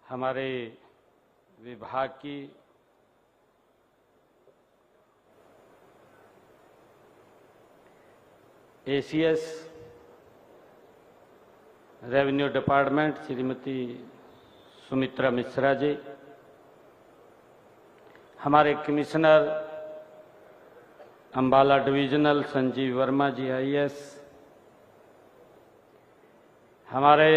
हमारे विभाग की ACS revenue department Shrimati Sumitra Mishra ji, हमारे commissioner Ambala divisional Sanjeev Verma ji IAS, हमारे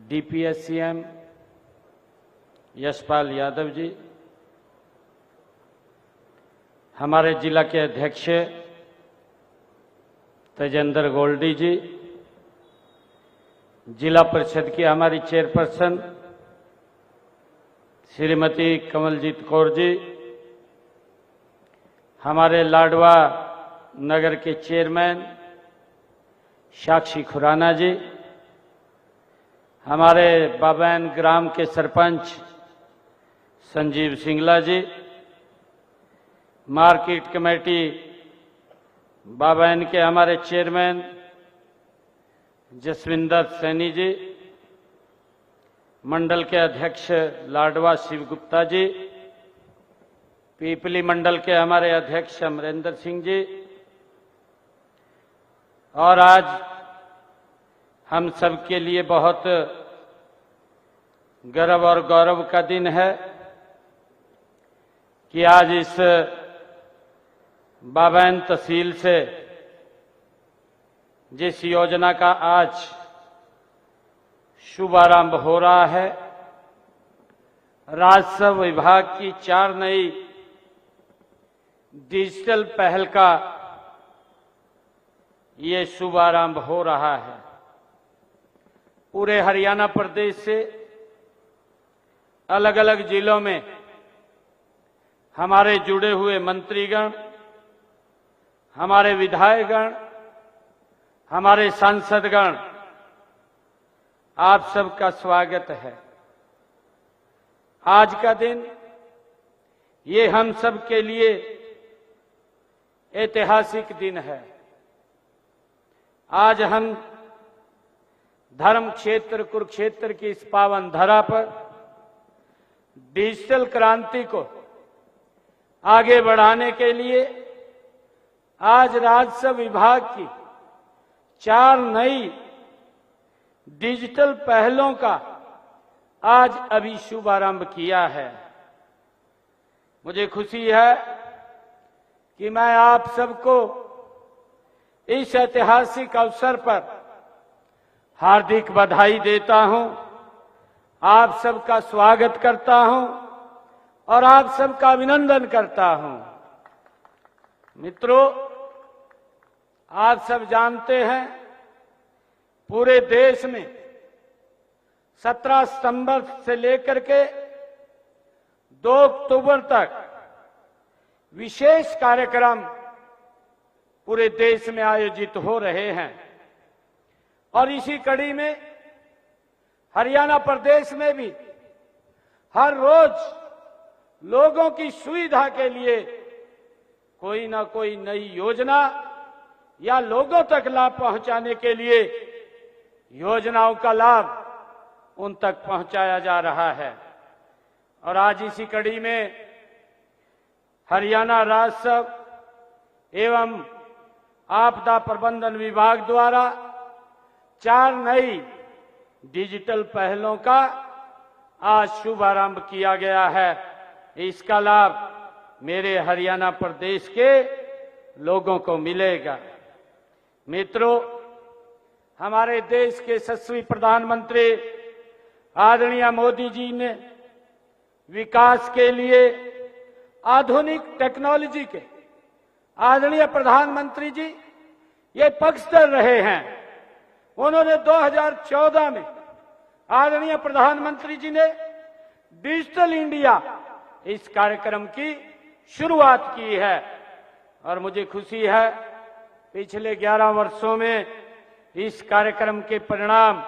डीपीएससीएम यशपाल यादव जी, हमारे जिला के अध्यक्ष तेजेंद्र गोल्डी जी, जिला परिषद की हमारी चेयरपर्सन श्रीमती कमलजीत कौर जी, हमारे लाडवा नगर के चेयरमैन साक्षी खुराना जी, हमारे बाबैन ग्राम के सरपंच संजीव सिंगला जी, मार्केट कमेटी बाबैन के हमारे चेयरमैन जसविंदर सैनी जी, मंडल के अध्यक्ष लाडवा शिव गुप्ता जी, पीपली मंडल के हमारे अध्यक्ष अमरेंद्र सिंह जी, और आज हम सब के लिए बहुत गर्व और गौरव का दिन है कि आज इस बाबैन तहसील से जिस योजना का आज शुभारंभ हो रहा है, राजस्व विभाग की 4 नई डिजिटल पहल का ये शुभारंभ हो रहा है। पूरे हरियाणा प्रदेश से अलग अलग जिलों में हमारे जुड़े हुए मंत्रीगण, हमारे विधायकगण, हमारे सांसदगण, आप सबका स्वागत है। आज का दिन ये हम सब के लिए ऐतिहासिक दिन है। आज हम धर्म क्षेत्र कुरुक्षेत्र की इस पावन धरा पर डिजिटल क्रांति को आगे बढ़ाने के लिए आज राजस्व विभाग की 4 नई डिजिटल पहलों का आज अभी शुभारंभ किया है। मुझे खुशी है कि मैं आप सबको इस ऐतिहासिक अवसर पर हार्दिक बधाई देता हूं, आप सबका स्वागत करता हूं और आप सबका अभिनंदन करता हूं। मित्रों, आप सब जानते हैं पूरे देश में 17 सितंबर से लेकर के 2 अक्टूबर तक विशेष कार्यक्रम पूरे देश में आयोजित हो रहे हैं और इसी कड़ी में हरियाणा प्रदेश में भी हर रोज लोगों की सुविधा के लिए कोई ना कोई नई योजना या लोगों तक लाभ पहुंचाने के लिए योजनाओं का लाभ उन तक पहुंचाया जा रहा है। और आज इसी कड़ी में हरियाणा राजस्व एवं आपदा प्रबंधन विभाग द्वारा 4 नई डिजिटल पहलों का आज शुभारंभ किया गया है। इसका लाभ मेरे हरियाणा प्रदेश के लोगों को मिलेगा। मित्रों, हमारे देश के यशस्वी प्रधानमंत्री आदरणीय मोदी जी ने विकास के लिए आधुनिक टेक्नोलॉजी के आदरणीय प्रधानमंत्री जी ये पक्षधर रहे हैं। उन्होंने 2014 में आदरणीय प्रधानमंत्री जी ने डिजिटल इंडिया इस कार्यक्रम की शुरुआत की है और मुझे खुशी है पिछले 11 वर्षों में इस कार्यक्रम के परिणाम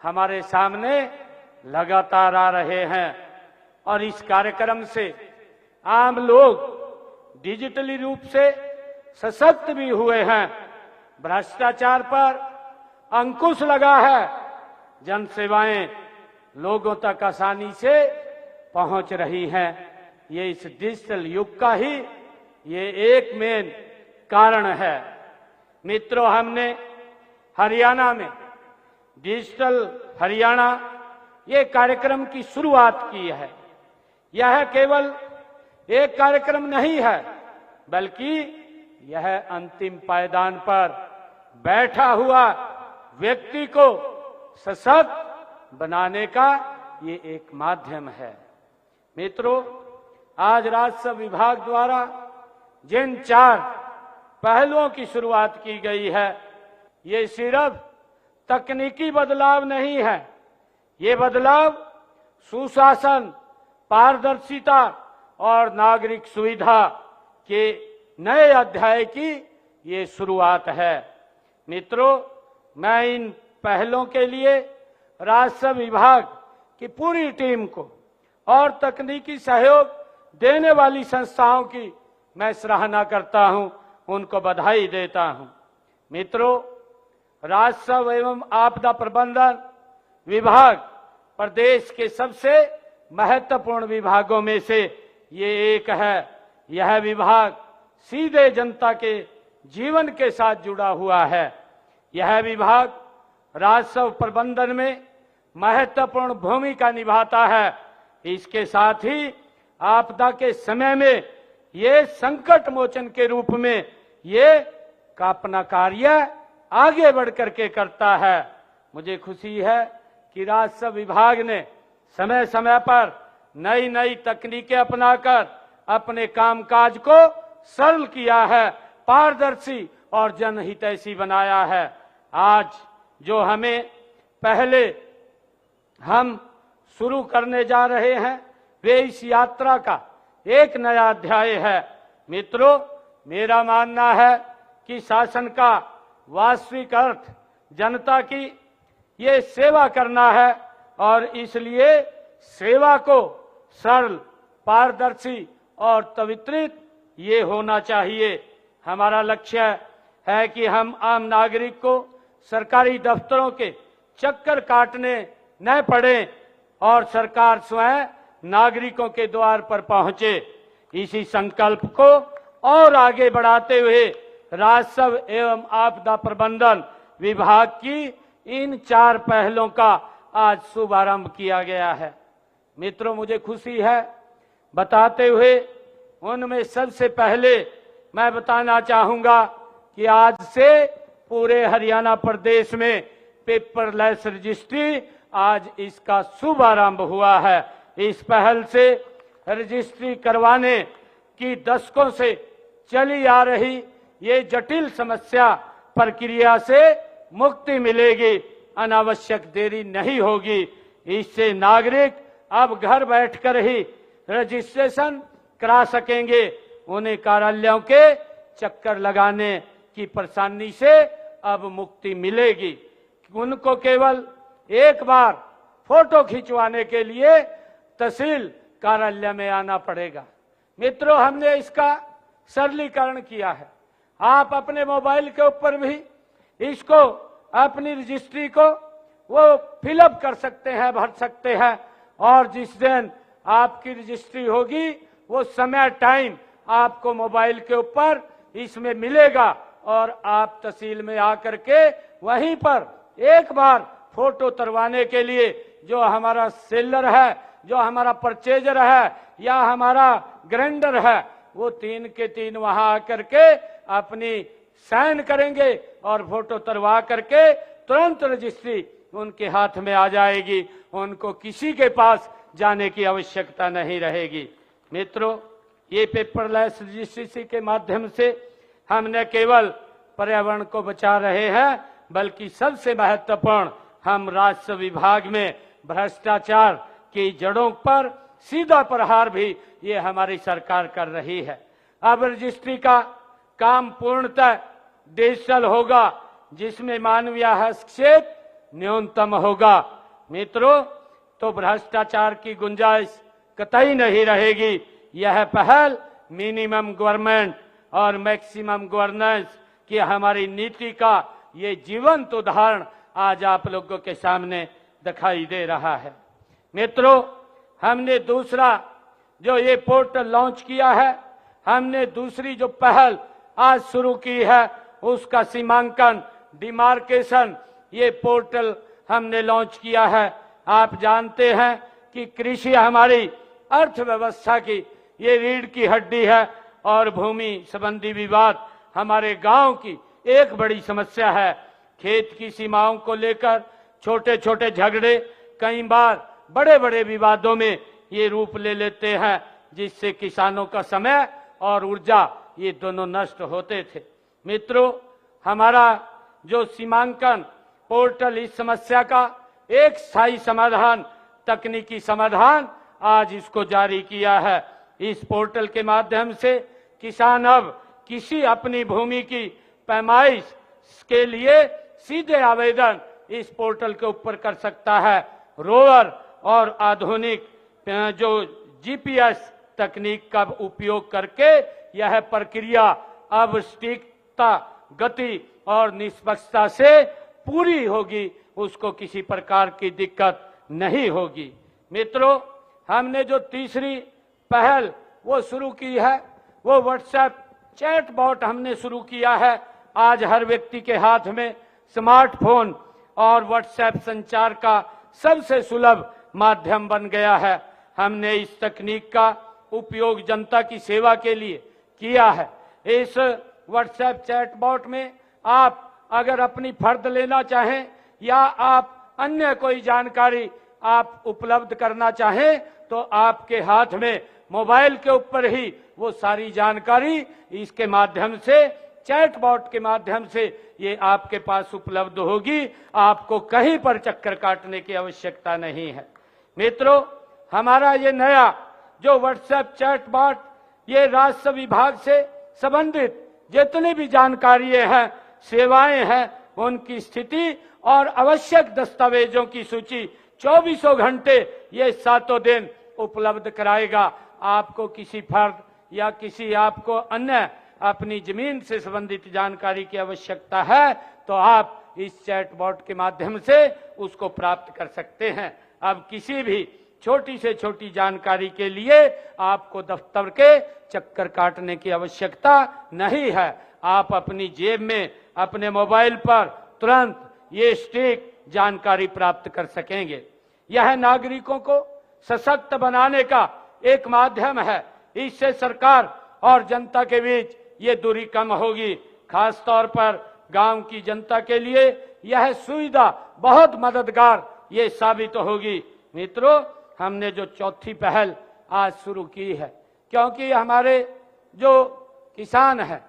हमारे सामने लगातार आ रहे हैं और इस कार्यक्रम से आम लोग डिजिटली रूप से सशक्त भी हुए हैं। भ्रष्टाचार पर अंकुश लगा है, जन सेवाएं लोगों तक आसानी से पहुंच रही हैं। ये इस डिजिटल युग का ही ये एक मेन कारण है। मित्रों, हमने हरियाणा में डिजिटल हरियाणा ये कार्यक्रम की शुरुआत की है। यह केवल एक कार्यक्रम नहीं है, बल्कि यह अंतिम पायदान पर बैठा हुआ व्यक्ति को सशक्त बनाने का ये एक माध्यम है। मित्रों, आज राजस्व विभाग द्वारा जिन 4 पहलुओं की शुरुआत की गई है, ये सिर्फ तकनीकी बदलाव नहीं है, ये बदलाव सुशासन, पारदर्शिता और नागरिक सुविधा के नए अध्याय की ये शुरुआत है। मित्रों, मैं इन पहलों के लिए राजस्व विभाग की पूरी टीम को और तकनीकी सहयोग देने वाली संस्थाओं की मैं सराहना करता हूं, उनको बधाई देता हूं। मित्रों, राजस्व एवं आपदा प्रबंधन विभाग प्रदेश के सबसे महत्वपूर्ण विभागों में से ये एक है। यह विभाग सीधे जनता के जीवन के साथ जुड़ा हुआ है। यह विभाग राजस्व प्रबंधन में महत्वपूर्ण भूमिका निभाता है। इसके साथ ही आपदा के समय में ये संकट मोचन के रूप में ये अपना कार्य आगे बढ़ करके करता है। मुझे खुशी है कि राजस्व विभाग ने समय समय पर नई नई तकनीकें अपनाकर अपने कामकाज को सरल किया है, पारदर्शी और जनहितैषी बनाया है। आज जो हमें पहले हम शुरू करने जा रहे हैं, वे इस यात्रा का एक नया अध्याय है। मित्रों, मेरा मानना है कि शासन का वास्तविक अर्थ जनता की ये सेवा करना है और इसलिए सेवा को सरल, पारदर्शी और त्वरित ये होना चाहिए। हमारा लक्ष्य है कि हम आम नागरिक को सरकारी दफ्तरों के चक्कर काटने न पड़े और सरकार स्वयं नागरिकों के द्वार पर पहुंचे। इसी संकल्प को और आगे बढ़ाते हुए राजस्व एवं आपदा प्रबंधन विभाग की इन 4 पहलों का आज शुभारंभ किया गया है। मित्रों, मुझे खुशी है बताते हुए, उनमें सबसे पहले मैं बताना चाहूंगा कि आज से पूरे हरियाणा प्रदेश में पेपरलेस रजिस्ट्री आज इसका शुभारंभ हुआ है। इस पहल से रजिस्ट्री करवाने की दशकों से चली आ रही ये जटिल समस्या प्रक्रिया से मुक्ति मिलेगी, अनावश्यक देरी नहीं होगी। इससे नागरिक अब घर बैठकर ही रजिस्ट्रेशन करा सकेंगे। उन्हें कार्यालयों के चक्कर लगाने की परेशानी से अब मुक्ति मिलेगी। उनको केवल एक बार फोटो खिंचवाने के लिए तहसील कार्यालय में आना पड़ेगा। मित्रों, हमने इसका सरलीकरण किया है। आप अपने मोबाइल के ऊपर भी इसको, अपनी रजिस्ट्री को वो फिलअप कर सकते हैं, भर सकते हैं और जिस दिन आपकी रजिस्ट्री होगी वो समय, टाइम आपको मोबाइल के ऊपर इसमें मिलेगा और आप तहसील में आकर के वहीं पर एक बार फोटो उतरवाने के लिए जो हमारा सेलर है, जो हमारा परचेजर है या हमारा ग्राइंडर है, वो 3 के 3 वहां आकर के अपनी साइन करेंगे और फोटो उतरवा करके तुरंत रजिस्ट्री उनके हाथ में आ जाएगी। उनको किसी के पास जाने की आवश्यकता नहीं रहेगी। मित्रों, ये पेपरलेस रजिस्ट्री के माध्यम से हम न केवल पर्यावरण को बचा रहे हैं, बल्कि सबसे महत्वपूर्ण, हम राजस्व विभाग में भ्रष्टाचार की जड़ों पर सीधा प्रहार भी ये हमारी सरकार कर रही है। अब रजिस्ट्री का काम पूर्णतः डिजिटल होगा, जिसमें मानवीय हस्तक्षेप न्यूनतम होगा। मित्रों, तो भ्रष्टाचार की गुंजाइश कतई नहीं रहेगी। यह पहल मिनिमम गवर्नमेंट और मैक्सिमम गवर्नेंस की हमारी नीति का ये जीवंत उदाहरण आज आप लोगों के सामने दिखाई दे रहा है। मित्रों, हमने दूसरा जो ये पोर्टल लॉन्च किया है, हमने दूसरी जो पहल आज शुरू की है उसका सीमांकन, डिमार्केशन, ये पोर्टल हमने लॉन्च किया है। आप जानते हैं कि कृषि हमारी अर्थव्यवस्था की ये रीढ़ की हड्डी है और भूमि संबंधी विवाद हमारे गांव की एक बड़ी समस्या है। खेत की सीमाओं को लेकर छोटे छोटे झगड़े कई बार बड़े बड़े विवादों में ये रूप ले लेते हैं, जिससे किसानों का समय और ऊर्जा ये दोनों नष्ट होते थे। मित्रों, हमारा जो सीमांकन पोर्टल इस समस्या का एक स्थायी समाधान, तकनीकी समाधान आज इसको जारी किया है। इस पोर्टल के माध्यम से किसान अब किसी अपनी भूमि की पैमाइश के लिए सीधे आवेदन इस पोर्टल के ऊपर कर सकता है। रोवर और आधुनिक जो जीपीएस तकनीक का उपयोग करके यह प्रक्रिया अब सटीकता, गति और निष्पक्षता से पूरी होगी, उसको किसी प्रकार की दिक्कत नहीं होगी। मित्रों, हमने जो तीसरी पहल वो शुरू की है, वो व्हाट्सएप चैट बॉट हमने शुरू किया है। आज हर व्यक्ति के हाथ में स्मार्टफोन और व्हाट्सएप संचार का सबसे सुलभ माध्यम बन गया है। हमने इस तकनीक का उपयोग जनता की सेवा के लिए किया है। इस व्हाट्सएप चैट बॉट में आप अगर अपनी फर्द लेना चाहें या आप अन्य कोई जानकारी आप उपलब्ध करना चाहें तो आपके हाथ में मोबाइल के ऊपर ही वो सारी जानकारी इसके माध्यम से, चैट बॉट के माध्यम से ये आपके पास उपलब्ध होगी। आपको कहीं पर चक्कर काटने की आवश्यकता नहीं है। मित्रों, हमारा ये नया जो व्हाट्सएप चैट बॉट ये राजस्व विभाग से संबंधित जितनी भी जानकारियां हैं, सेवाएं हैं, उनकी स्थिति और आवश्यक दस्तावेजों की सूची 24 घंटे ये 7 दिन उपलब्ध कराएगा। आपको किसी फर्द या किसी आपको अन्य अपनी जमीन से संबंधित जानकारी की आवश्यकता है तो आप इस चैट बॉट के माध्यम से उसको प्राप्त कर सकते हैं। अब किसी भी छोटी से छोटी जानकारी के लिए आपको दफ्तर के चक्कर काटने की आवश्यकता नहीं है। आप अपनी जेब में अपने मोबाइल पर तुरंत ये सटीक जानकारी प्राप्त कर सकेंगे। यह नागरिकों को सशक्त बनाने का एक माध्यम है। इससे सरकार और जनता के बीच ये दूरी कम होगी। खास तौर पर गांव की जनता के लिए यह सुविधा बहुत मददगार ये साबित होगी। मित्रों, हमने जो चौथी पहल आज शुरू की है, क्योंकि हमारे जो किसान हैं,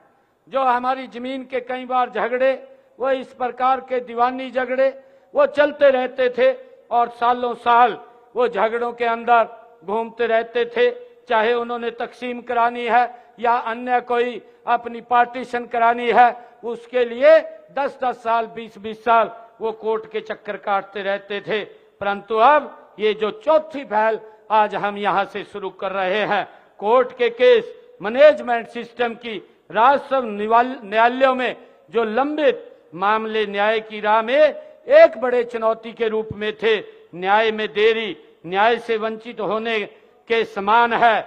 जो हमारी जमीन के कई बार झगड़े, वो इस प्रकार के दीवानी झगड़े वो चलते रहते थे और सालों साल वो झगड़ों के अंदर घूमते रहते थे। चाहे उन्होंने तकसीम करानी है या अन्य कोई अपनी पार्टीशन करानी है, उसके लिए 10-10 साल, 20-20 साल वो कोर्ट के चक्कर काटते रहते थे। परंतु अब ये जो चौथी पहल आज हम यहाँ से शुरू कर रहे हैं, कोर्ट के केस मैनेजमेंट सिस्टम की राजस्व न्यायालयों में जो लंबित मामले न्याय की राह में एक बड़े चुनौती के रूप में थे, न्याय में देरी न्याय से वंचित होने के समान है।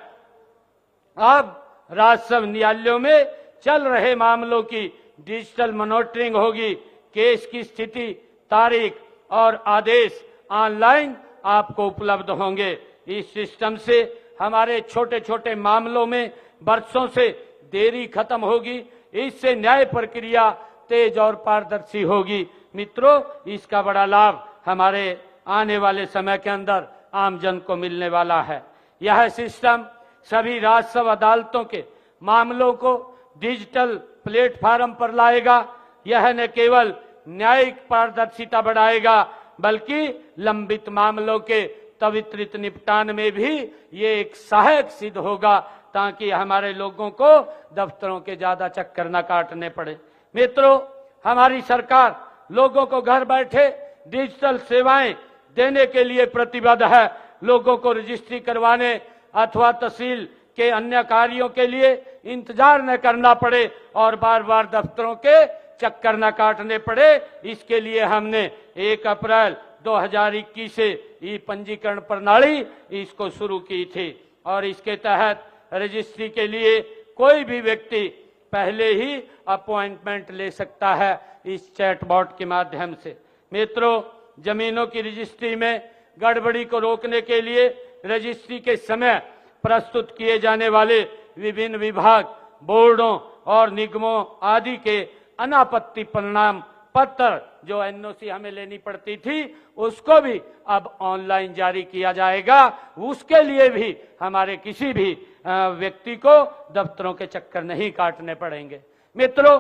अब राजस्व न्यायालयों में चल रहे मामलों की डिजिटल मॉनिटरिंग होगी। केस की स्थिति, तारीख और आदेश ऑनलाइन आपको उपलब्ध होंगे। इस सिस्टम से हमारे छोटे छोटे मामलों में वर्षों से देरी खत्म होगी। इससे न्याय प्रक्रिया तेज और पारदर्शी होगी। मित्रों, इसका बड़ा लाभ हमारे आने वाले समय के अंदर आम जन को मिलने वाला है। यह सिस्टम सभी राजस्व अदालतों के मामलों को डिजिटल प्लेटफॉर्म पर लाएगा। यह न केवल न्यायिक पारदर्शिता बढ़ाएगा बल्कि लंबित मामलों के त्वरित निपटान में भी ये एक सहायक सिद्ध होगा, ताकि हमारे लोगों को दफ्तरों के ज्यादा चक्कर न काटने पड़े। मित्रों, हमारी सरकार लोगों को घर बैठे डिजिटल सेवाएं देने के लिए प्रतिबद्ध है। लोगों को रजिस्ट्री करवाने अथवा तहसील के अन्य कार्यों के लिए इंतजार न करना पड़े और बार बार दफ्तरों के चक्कर न काटने पड़े, इसके लिए हमने 1 अप्रैल 2021 से ई पंजीकरण प्रणाली इसको शुरू की थी और इसके तहत रजिस्ट्री के लिए कोई भी व्यक्ति पहले ही अपॉइंटमेंट ले सकता है इस चैटबॉट के माध्यम से। मित्रों, जमीनों की रजिस्ट्री में गड़बड़ी को रोकने के लिए रजिस्ट्री के समय प्रस्तुत किए जाने वाले विभिन्न विभाग, बोर्डों और निगमों आदि के अनापत्ति परिणाम पत्र जो एनओसी हमें लेनी पड़ती थी, उसको भी अब ऑनलाइन जारी किया जाएगा। उसके लिए भी हमारे किसी भी व्यक्ति को दफ्तरों के चक्कर नहीं काटने पड़ेंगे। मित्रों,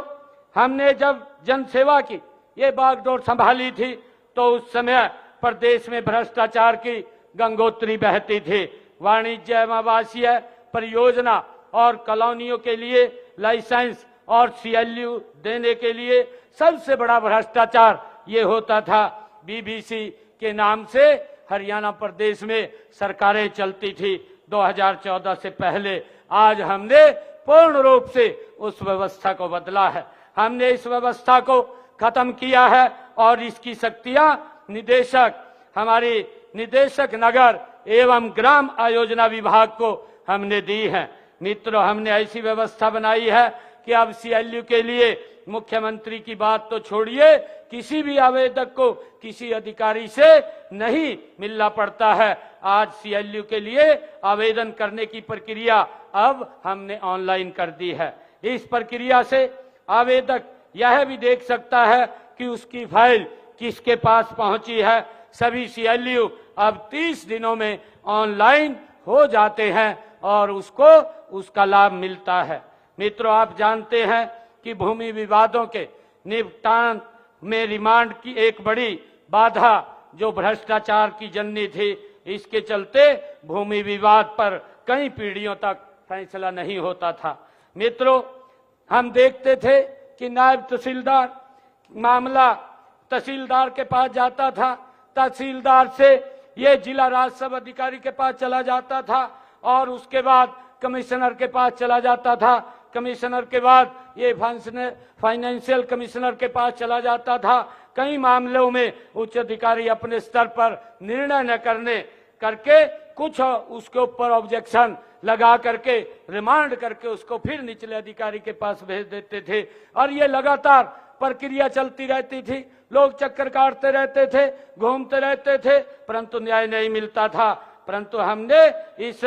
हमने जब जनसेवा की ये बागडोर संभाली थी तो उस समय प्रदेश में भ्रष्टाचार की गंगोत्री बहती थी। वाणिज्य एवं आवासीय परियोजना और कॉलोनियों के लिए लाइसेंस और सीएलयू देने के लिए सबसे बड़ा भ्रष्टाचार ये होता था। बीबीसी के नाम से हरियाणा प्रदेश में सरकारें चलती थी 2014 से पहले। आज हमने पूर्ण रूप से उस व्यवस्था को बदला है, हमने इस व्यवस्था को खत्म किया है और इसकी शक्तियां हमारी निदेशक नगर एवं ग्राम आयोजना विभाग को हमने दी है। मित्रों, हमने ऐसी व्यवस्था बनाई है कि अब सीएलयू के लिए मुख्यमंत्री की बात तो छोड़िए, किसी भी आवेदक को किसी अधिकारी से नहीं मिलना पड़ता है। आज सीएलयू के लिए आवेदन करने की प्रक्रिया अब हमने ऑनलाइन कर दी है। इस प्रक्रिया से आवेदक यह भी देख सकता है कि उसकी फाइल किसके पास पहुंची है। सभी सीएलयू अब 30 दिनों में ऑनलाइन हो जाते हैं और उसको उसका लाभ मिलता है। मित्रों, आप जानते हैं कि भूमि विवादों के निपटान में रिमांड की एक बड़ी बाधा जो भ्रष्टाचार की जननी थी, इसके चलते भूमि विवाद पर कई पीढ़ियों तक फैसला नहीं होता था। मित्रों, हम देखते थे कि नायब तहसीलदार मामला तहसीलदार के पास जाता था, तहसीलदार से ये जिला राजस्व अधिकारी के पास चला जाता था और उसके बाद कमिश्नर के पास चला जाता था, कमिश्नर के बाद ये फाइनेंशियल कमिश्नर के पास चला जाता था। कई मामलों में उच्च अधिकारी अपने स्तर पर निर्णय न करके कुछ उसके ऊपर ऑब्जेक्शन लगा करके रिमांड करके उसको फिर निचले अधिकारी के पास भेज देते थे और ये लगातार प्रक्रिया चलती रहती थी। लोग चक्कर काटते रहते थे, घूमते रहते थे, परंतु न्याय नहीं मिलता था। परंतु हमने इस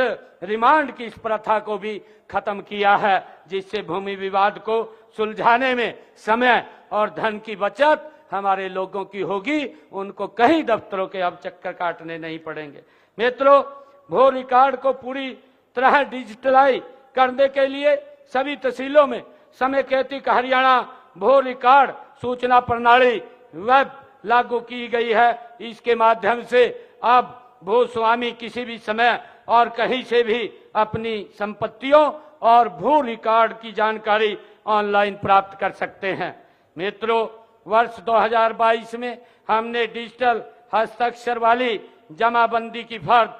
रिमांड की इस प्रथा को भी खत्म किया है, जिससे भूमि विवाद को सुलझाने में समय और धन की बचत हमारे लोगों की होगी। उनको कहीं दफ्तरों के अब चक्कर काटने नहीं पड़ेंगे। मित्रों, भू रिकॉर्ड को पूरी तरह डिजिटलाइज करने के लिए सभी तहसीलों में समेकित हरियाणा भू रिकॉर्ड सूचना प्रणाली वेब लागू की गई है। इसके माध्यम से अब भूस्वामी किसी भी समय और कहीं से भी अपनी संपत्तियों और भू रिकॉर्ड की जानकारी ऑनलाइन प्राप्त कर सकते हैं। मित्रों, वर्ष 2022 में हमने डिजिटल हस्ताक्षर वाली जमाबंदी की फर्द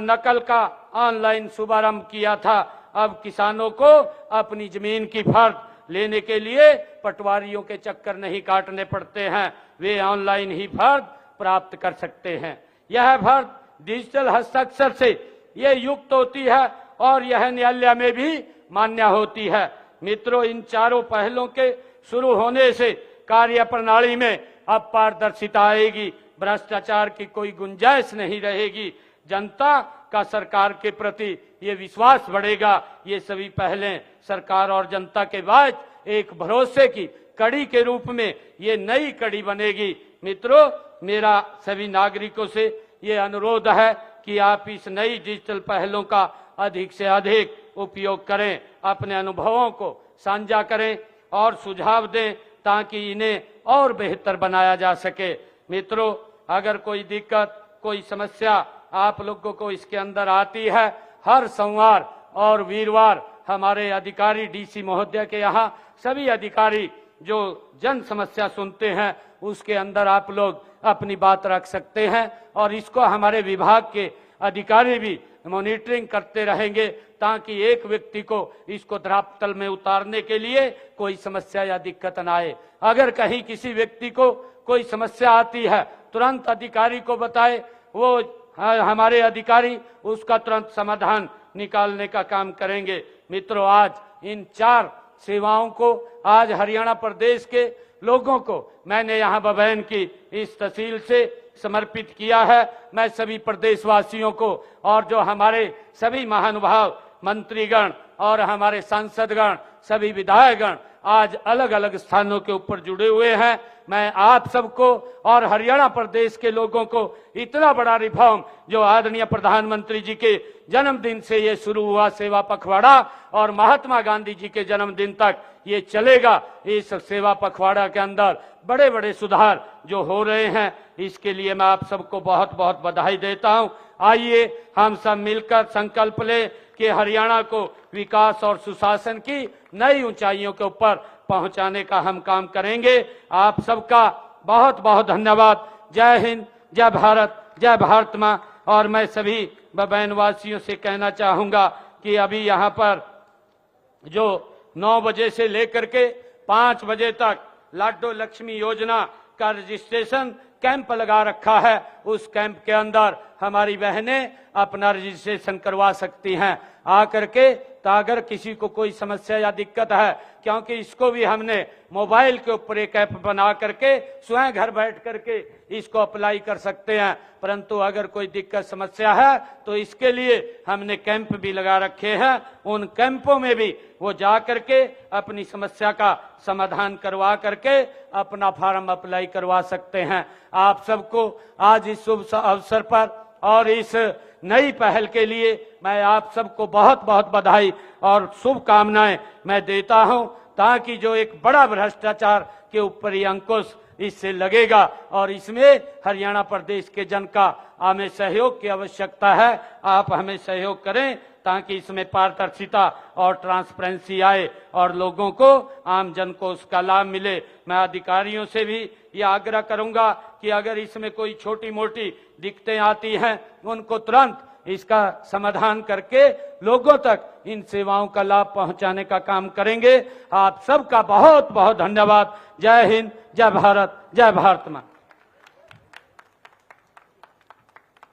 नकल का ऑनलाइन शुभारंभ किया था। अब किसानों को अपनी जमीन की फर्द लेने के लिए पटवारियों के चक्कर नहीं काटने पड़ते हैं, वे ऑनलाइन ही फर्द प्राप्त कर सकते हैं। यह फर्द डिजिटल हस्ताक्षर से ये युक्त होती है और यह न्यायालय में भी मान्य होती है। मित्रों, इन चारों पहलों के शुरू होने से कार्य प्रणाली में अब पारदर्शिता आएगी, भ्रष्टाचार की कोई गुंजाइश नहीं रहेगी, जनता का सरकार के प्रति ये विश्वास बढ़ेगा। ये सभी पहलें सरकार और जनता के बीच एक भरोसे की कड़ी के रूप में ये नई कड़ी बनेगी। मित्रों, मेरा सभी नागरिकों से ये अनुरोध है कि आप इस नई डिजिटल पहलों का अधिक से अधिक उपयोग करें, अपने अनुभवों को साझा करें और सुझाव दें ताकि इन्हें और बेहतर बनाया जा सके। मित्रों, अगर कोई दिक्कत, कोई समस्या आप लोगों को इसके अंदर आती है, हर सोमवार और वीरवार हमारे अधिकारी डीसी महोदय के यहाँ सभी अधिकारी जो जन समस्या सुनते हैं उसके अंदर आप लोग अपनी बात रख सकते हैं और इसको हमारे विभाग के अधिकारी भी मॉनिटरिंग करते रहेंगे ताकि एक व्यक्ति को इसको धरातल में उतारने के लिए कोई समस्या या दिक्कत न आए। अगर कहीं किसी व्यक्ति को कोई समस्या आती है तुरंत अधिकारी को बताए, वो हमारे अधिकारी उसका तुरंत समाधान निकालने का काम करेंगे। मित्रों, आज इन 4 सेवाओं को आज हरियाणा प्रदेश के लोगों को मैंने यहाँ बबैन की इस तहसील से समर्पित किया है। मैं सभी प्रदेशवासियों को और जो हमारे सभी महानुभाव मंत्रीगण और हमारे सांसदगण, सभी विधायकगण आज अलग अलग स्थानों के ऊपर जुड़े हुए हैं, मैं आप सबको और हरियाणा प्रदेश के लोगों को इतना बड़ा रिफॉर्म जो आदरणीय प्रधानमंत्री जी के जन्मदिन से ये शुरू हुआ सेवा पखवाड़ा और महात्मा गांधी जी के जन्मदिन तक ये चलेगा, इस सेवा पखवाड़ा के अंदर बड़े बड़े सुधार जो हो रहे हैं, इसके लिए मैं आप सबको बहुत बहुत बधाई देता हूं। आइए हम सब मिलकर संकल्प लें कि हरियाणा को विकास और सुशासन की नई ऊंचाइयों के ऊपर पहुंचाने का हम काम करेंगे। आप सबका बहुत बहुत धन्यवाद। जय हिंद, जय भारत, जय भारत मां। और मैं सभी बबैन वासियों से कहना चाहूंगा कि अभी यहाँ पर जो 9 बजे से लेकर के 5 बजे तक लाडो लक्ष्मी योजना का रजिस्ट्रेशन कैंप लगा रखा है, उस कैंप के अंदर हमारी बहनें अपना रजिस्ट्रेशन करवा सकती हैं आकर के। तो अगर किसी को कोई समस्या या दिक्कत है, क्योंकि इसको भी हमने मोबाइल के ऊपर एक ऐप बना करके स्वयं घर बैठ करके इसको अप्लाई कर सकते हैं, परंतु अगर कोई दिक्कत समस्या है तो इसके लिए हमने कैंप भी लगा रखे हैं। उन कैंपों में भी वो जा करके अपनी समस्या का समाधान करवा करके अपना फॉर्म अप्लाई करवा सकते हैं। आप सबको आज इस शुभ अवसर पर और इस नई पहल के लिए मैं आप सबको बहुत बहुत बधाई और शुभकामनाएं मैं देता हूं, ताकि जो एक बड़ा भ्रष्टाचार के ऊपर ये अंकुश इससे लगेगा और इसमें हरियाणा प्रदेश के जन का हमें सहयोग की आवश्यकता है। आप हमें सहयोग करें ताकि इसमें पारदर्शिता और ट्रांसपेरेंसी आए और लोगों को, आम जन को उसका लाभ मिले। मैं अधिकारियों से भी ये आग्रह करूंगा कि अगर इसमें कोई छोटी मोटी दिक्कतें आती हैं उनको तुरंत इसका समाधान करके लोगों तक इन सेवाओं का लाभ पहुंचाने का काम करेंगे। आप सबका बहुत बहुत धन्यवाद। जय हिंद, जय भारत, जय भारत मां।